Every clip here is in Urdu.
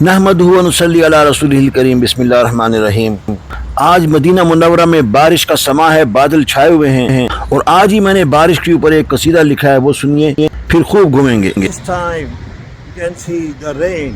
نحمدہ و نصلی علی رسولہ الکریم بسم اللہ الرحمن الرحیم۔ آج مدینہ منورہ میں بارش کا سماں ہے، بادل چھائے ہوئے ہیں، اور آج ہی میں نے بارش کے اوپر ایک قصیدہ لکھا ہے، وہ سنیے، پھر خوب گھومیں گے۔ This time you can see the rain.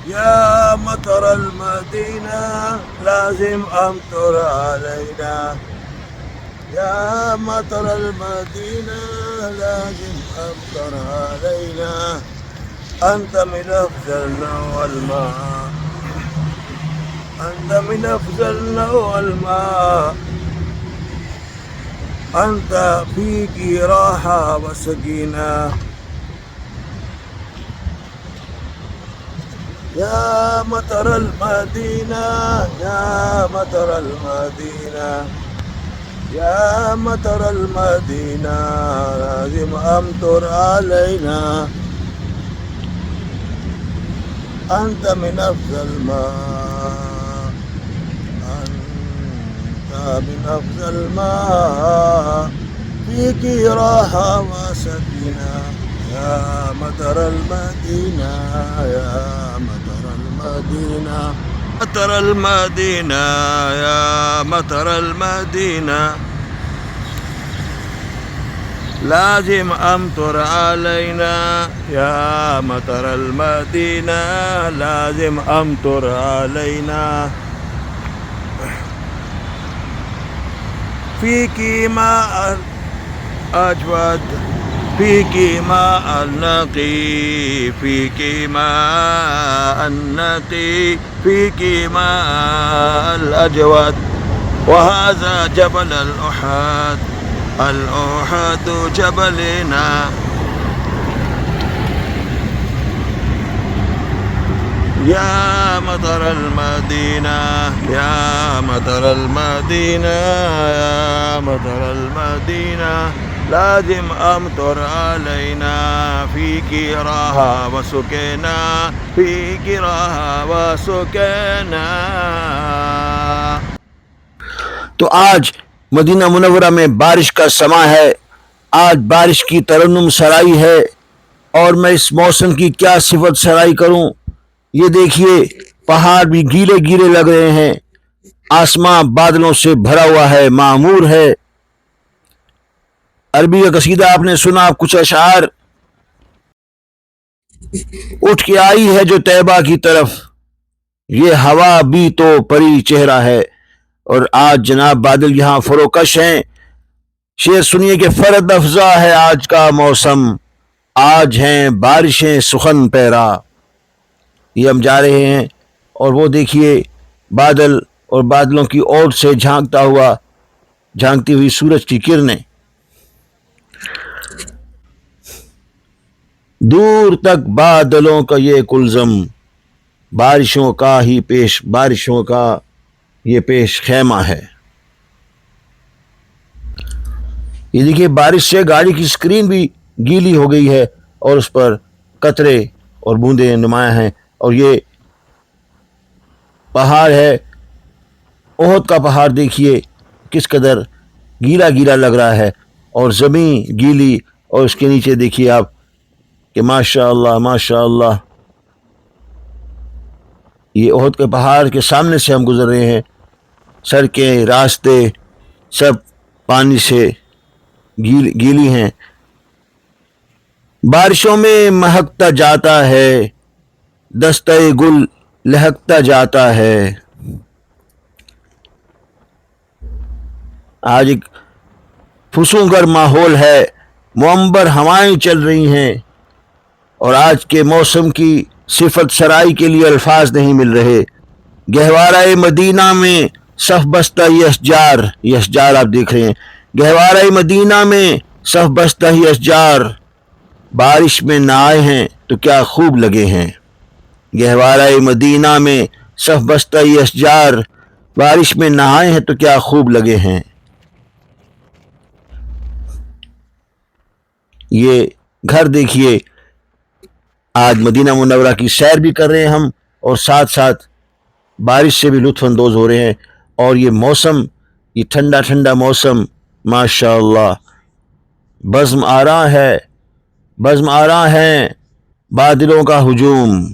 يا مطر المدينة لازم أمطر علينا. يا مطر المدينة لازم أمطر علينا. أنت من أفضلنا والماء. أنت من أفضلنا والماء. أنت فيك راحة وسكينة. يا مطر المدينة يا مطر المدينة يا مطر المدينة لازم أمطر علينا. أنت من أفضل الماء. أنت من أفضل الماء. فيك راحة وسكينة. يا مطر المدينة يا مطر المدينة مطر المدينة يا مطر المدينة لازم أمطر علينا. يا مطر المدينة لازم أمطر علينا. فيك ماء أجود فيك ماء النقي. فيك ماء النقي. فيك ماء الأجود. وهذا جبل الأحد. الأحد جبلنا. يا مطر المدينة يا مطر المدينة يا مطر المدينة لازم أمطر علينا. فيك راحة وسكينة. فيك راحة وسكينة. تو آج مدینہ منورہ میں بارش کا سماں ہے، آج بارش کی ترنم سرائی ہے، اور میں اس موسم کی کیا صفت سرائی کروں۔ یہ دیکھیے، پہاڑ بھی گیلے گیلے لگ رہے ہیں، آسمان بادلوں سے بھرا ہوا ہے، معمور ہے۔ عربی کا قصیدہ آپ نے سنا، کچھ اشعار۔ اٹھ کے آئی ہے جو طیبہ کی طرف، یہ ہوا بھی تو پری چہرہ ہے۔ اور آج جناب بادل یہاں فروکش ہیں۔ شعر سنیے کہ فرد افزا ہے آج کا موسم، آج ہیں بارشیں سخن پیرا۔ یہ ہم جا رہے ہیں، اور وہ دیکھیے بادل، اور بادلوں کی اوٹ سے جھانکتی ہوئی سورج کی کرنیں۔ دور تک بادلوں کا یہ کلزم، بارشوں کا یہ پیش خیمہ ہے۔ یہ دیکھیے، بارش سے گاڑی کی اسکرین بھی گیلی ہو گئی ہے، اور اس پر قطرے اور بوندیں نمایاں ہیں۔ اور یہ پہاڑ ہے، احد کا پہاڑ، دیکھیے کس قدر گیلا گیلا لگ رہا ہے، اور زمین گیلی، اور اس کے نیچے دیکھیے آپ کہ ماشاء اللہ ماشاء اللہ، یہ احد کے پہاڑ کے سامنے سے ہم گزر رہے ہیں۔ سڑکیں، راستے سب پانی سے گیلی ہیں۔ بارشوں میں مہکتا جاتا ہے، دستہ گل لہکتا جاتا ہے۔ آج ایک فسونگر ماحول ہے، معمبر ہوائیں چل رہی ہیں، اور آج کے موسم کی صفت سرائی کے لیے الفاظ نہیں مل رہے۔ گہوارہ مدینہ میں صف بستہ یہ اشجار آپ دیکھ رہے ہیں، گہوارہ مدینہ میں صف بستہ ہی اشجار، بارش میں نہ آئے ہیں تو کیا خوب لگے ہیں۔ گہوارہ مدینہ میں صف بستہ ہی اشجار، بارش میں نہ آئے ہیں تو کیا خوب لگے ہیں۔ یہ گھر دیکھیے، آج مدینہ منورہ کی سیر بھی کر رہے ہیں ہم، اور ساتھ ساتھ بارش سے بھی لطف اندوز ہو رہے ہیں۔ اور یہ موسم، یہ ٹھنڈا ٹھنڈا موسم، ماشاء اللہ، بزم آ رہا ہے بادلوں کا ہجوم۔